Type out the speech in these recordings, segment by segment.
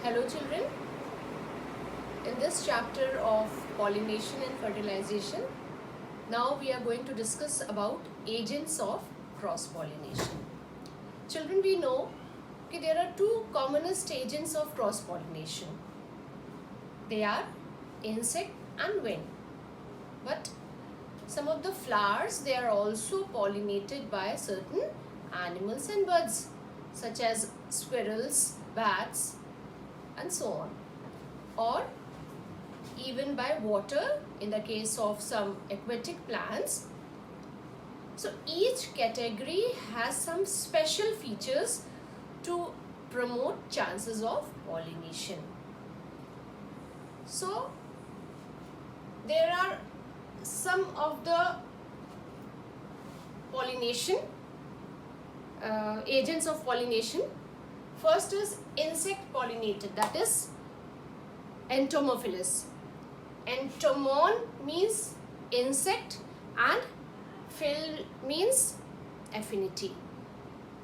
Hello children, in this chapter of pollination and fertilization, now we are going to discuss about agents of cross-pollination. Children, we know that there are two commonest agents of cross-pollination. They are insect and wind. But some of the flowers, they are also pollinated by certain animals and birds such as squirrels, bats, and so on, or even by water in the case of some aquatic plants. So each category has some special features to promote chances of pollination. So there are some of the pollination agents of pollination. First is insect pollinated, that is entomophilous. Entomon means insect and phil means affinity.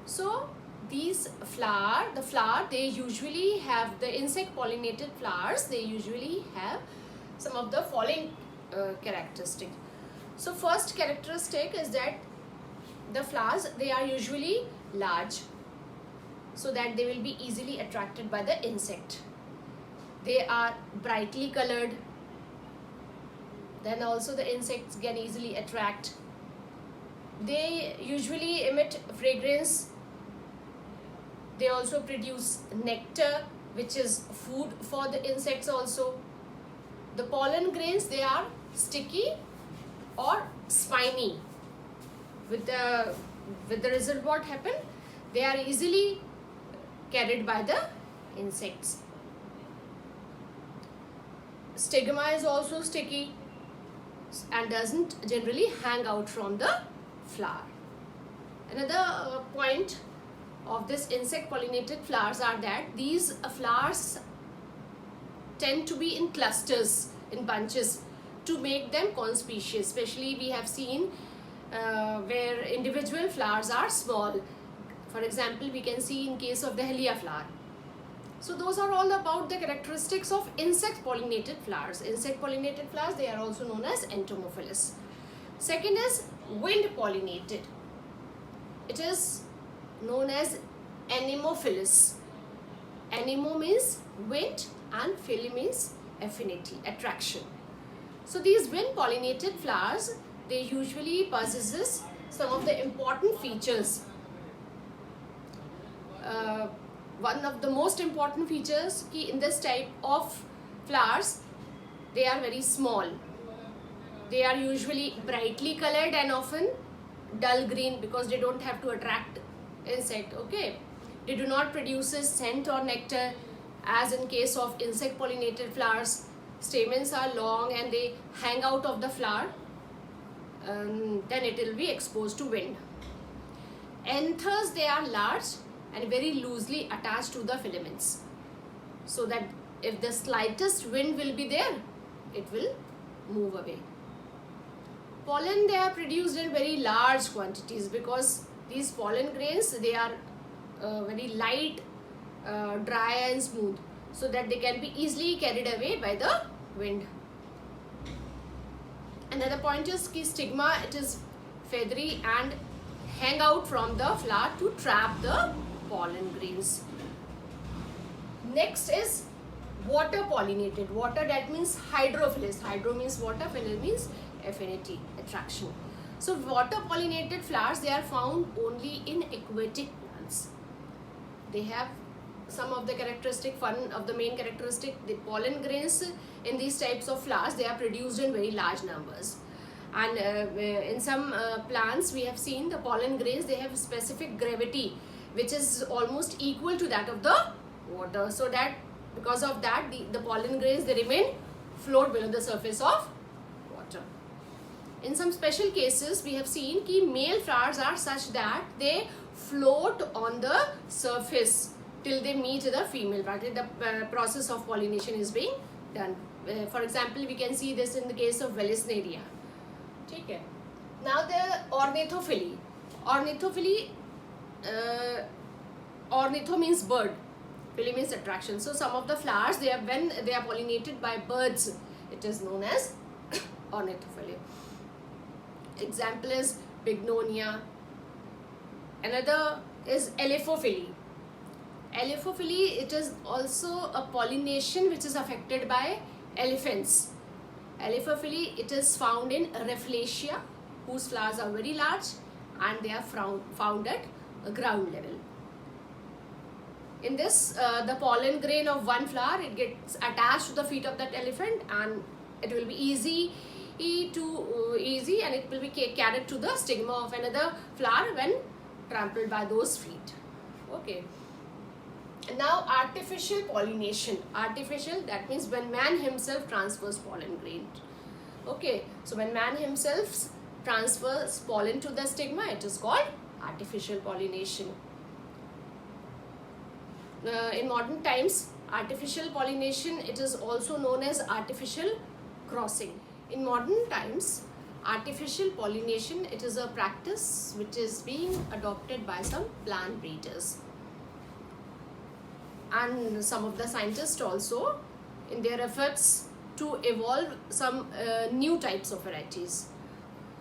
So these the flower, they usually have the insect pollinated flowers, they usually have some of the following characteristics. So first characteristic is that the flowers, they are usually large, so that they will be easily attracted by the insect. They are brightly colored, then also the insects can easily attract. They usually emit fragrance. They also produce nectar, which is food for the insects also. The pollen grains, they are sticky or spiny. With the result, what happened? They are easily carried by the insects. Stigma is also sticky and doesn't generally hang out from the flower. Another point of this insect pollinated flowers are that these flowers tend to be in clusters, in bunches, to make them conspicuous. Especially we have seen where individual flowers are small. For example, we can see in case of the Dahlia flower. So those are all about the characteristics of insect pollinated flowers. Insect pollinated flowers, they are also known as entomophilous. Second is wind pollinated. It is known as anemophilous. Anemo means wind and phil means affinity, attraction. So these wind pollinated flowers, they usually possesses some of the important features. One of the most important features in this type of flowers, they are very small. They are usually brightly colored and often dull green because they don't have to attract insect. Okay, they do not produce scent or nectar as in case of insect pollinated flowers. Stamens are long and they hang out of the flower. Then it will be exposed to wind. Anthers, they are large and very loosely attached to the filaments, so that if the slightest wind will be there, it will move away. Pollen, they are produced in very large quantities because these pollen grains, they are very light, dry and smooth, so that they can be easily carried away by the wind. Another point is ki stigma, it is feathery and hang out from the flower to trap the pollen grains. Next is water pollinated. Water, that means hydrophilous. Hydro means water, phil means affinity, attraction. So water pollinated flowers, they are found only in aquatic plants. They have some of the characteristic, one of the main characteristic, the pollen grains in these types of flowers, they are produced in very large numbers. And in some plants, we have seen the pollen grains, they have specific gravity which is almost equal to that of the water. So that because of that, the pollen grains, they remain float below the surface of water. In some special cases, we have seen that male flowers are such that they float on the surface till they meet the female flower. The process of pollination is being done. For example, we can see this in the case of Vallisneria. Okay. Now the ornithophily. Ornitho means bird. Phily means attraction. So some of the flowers, when they are pollinated by birds, it is known as ornithophily. Example is bignonia. Another is elephophily. Elephophily, it is also a pollination which is affected by elephants. Elephophily, it is found in Rafflesia, whose flowers are very large and they are found at ground level. In this, the pollen grain of one flower, it gets attached to the feet of that elephant, and it will be easy and it will be carried to the stigma of another flower when trampled by those feet. Okay. Now artificial pollination. Artificial, that means when man himself transfers pollen grain. Okay, so when man himself transfers pollen to the stigma, it is called artificial pollination. In modern times, artificial pollination, it is also known as artificial crossing. In modern times, artificial pollination, it is a practice which is being adopted by some plant breeders. And some of the scientists also, in their efforts to evolve some new types of varieties.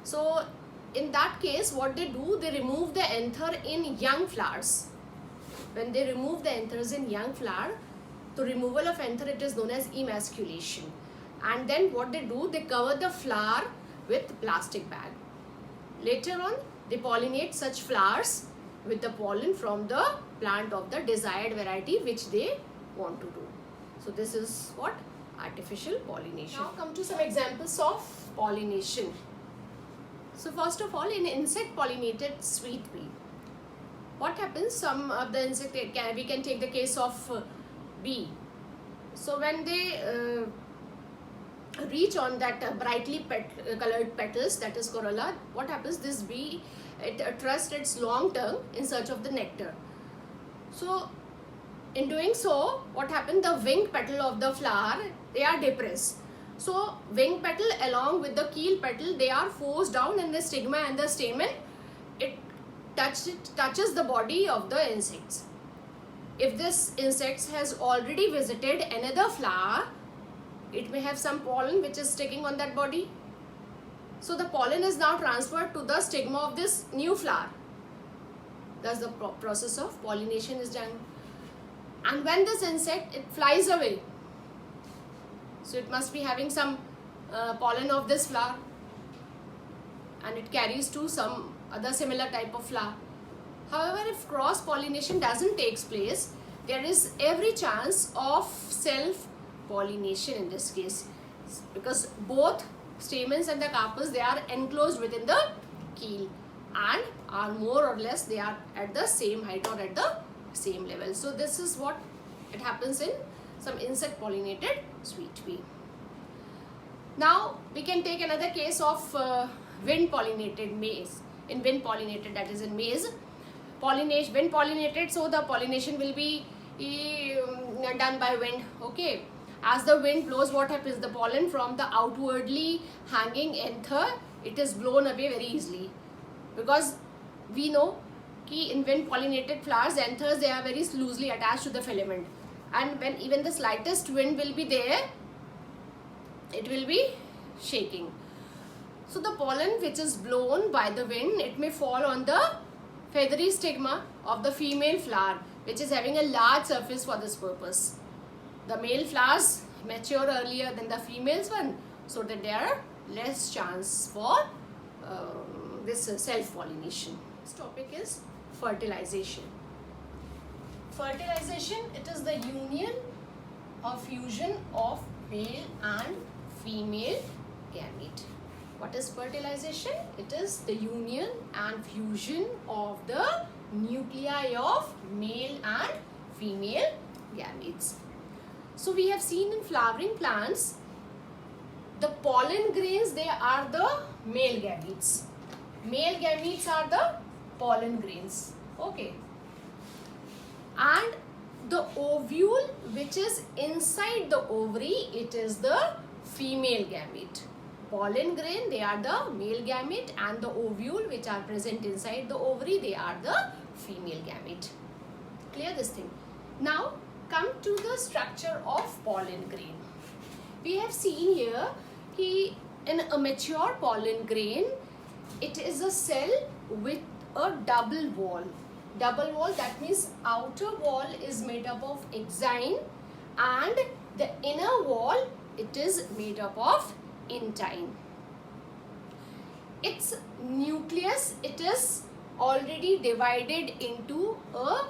So in that case, what they do, they remove the anther in young flowers. When they remove the anthers in young flower, the removal of anther, it is known as emasculation. And then what they do, they cover the flower with plastic bag. Later on, they pollinate such flowers with the pollen from the plant of the desired variety which they want to do. So this is what? Artificial pollination. Now come to some examples of pollination. So first of all, in insect pollinated sweet pea, what happens? Some of the insect, we can take the case of bee. So when they reach on that brightly colored petals, that is corolla, what happens? This bee, it thrusts its long tongue in search of the nectar. So in doing so, what happened? The wing petal of the flower, they are depressed. So wing petal along with the keel petal, they are forced down, and the stigma and the stamen, it touches the body of the insects. If this insect has already visited another flower, it may have some pollen which is sticking on that body. So the pollen is now transferred to the stigma of this new flower. Thus the process of pollination is done. And when this insect, it flies away, so it must be having some pollen of this flower, and it carries to some other similar type of flower. However, if cross pollination doesn't take place, there is every chance of self pollination in this case, because both stamens and the carpels, they are enclosed within the keel and are more or less, they are at the same height or at the same level. So this is what it happens in some insect pollinated sweet pea. Now we can take another case of wind pollinated maize. In wind pollinated, that is in maize, pollination, wind pollinated, so the pollination will be done by wind. Okay, as the wind blows, what happens? The pollen from the outwardly hanging anther, it is blown away very easily, because we know कि in wind pollinated flowers, anthers, they are very loosely attached to the filament, and when even the slightest wind will be there, it will be shaking. So the pollen which is blown by the wind, it may fall on the feathery stigma of the female flower, which is having a large surface for this purpose. The male flowers mature earlier than the females one, so that there are less chance for this self-pollination. This topic is fertilization. Fertilization, it is the union or fusion of male and female gamete. What is fertilization? It is the union and fusion of the nuclei of male and female gametes. So we have seen in flowering plants, the pollen grains, they are the male gametes. Male gametes are the pollen grains. Okay. And the ovule which is inside the ovary, it is the female gamete. Pollen grain, they are the male gamete, and the ovule which are present inside the ovary, they are the female gamete. Clear this thing? Now the structure of pollen grain. We have seen here that in a mature pollen grain, it is a cell with a double wall. Double wall, that means outer wall is made up of exine and the inner wall, it is made up of intine. Its nucleus, it is already divided into a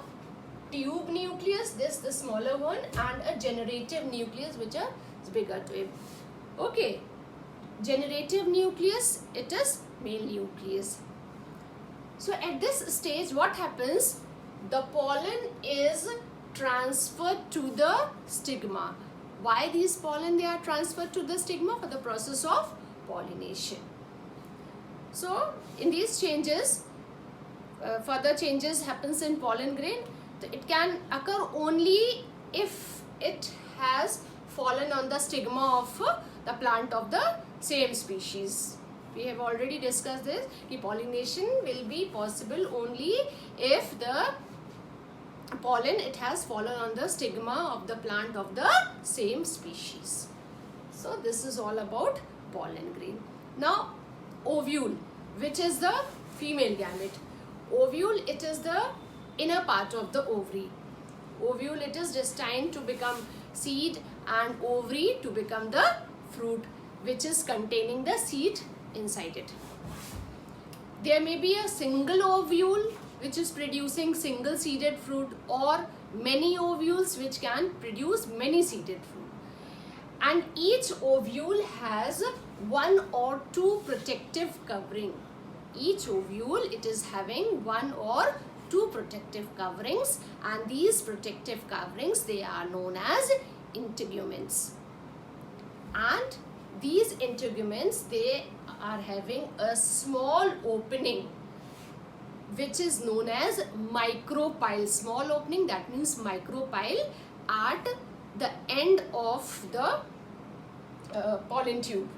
tube nucleus, this the smaller one, and a generative nucleus which is bigger to it. Okay, generative nucleus, it is male nucleus. So at this stage what happens? The pollen is transferred to the stigma. Why these pollen they are transferred to the stigma? For the process of pollination. So in these changes, further changes happens in pollen grain. It can occur only if it has fallen on the stigma of the plant of the same species. We have already discussed this. The pollination will be possible only if the pollen it has fallen on the stigma of the plant of the same species. So this is all about pollen grain. Now ovule, which is the female gamete. Ovule, it is the inner part of the ovary. Ovule, it is destined to become seed, and ovary to become the fruit, which is containing the seed inside it. There may be a single ovule which is producing single seeded fruit, or many ovules which can produce many seeded fruit. And each ovule has one or two protective covering. Each ovule, it is having one or two protective coverings, and these protective coverings, they are known as integuments. And these integuments, they are having a small opening which is known as micropyle. Small opening, that means micropyle at the end of the pollen tube.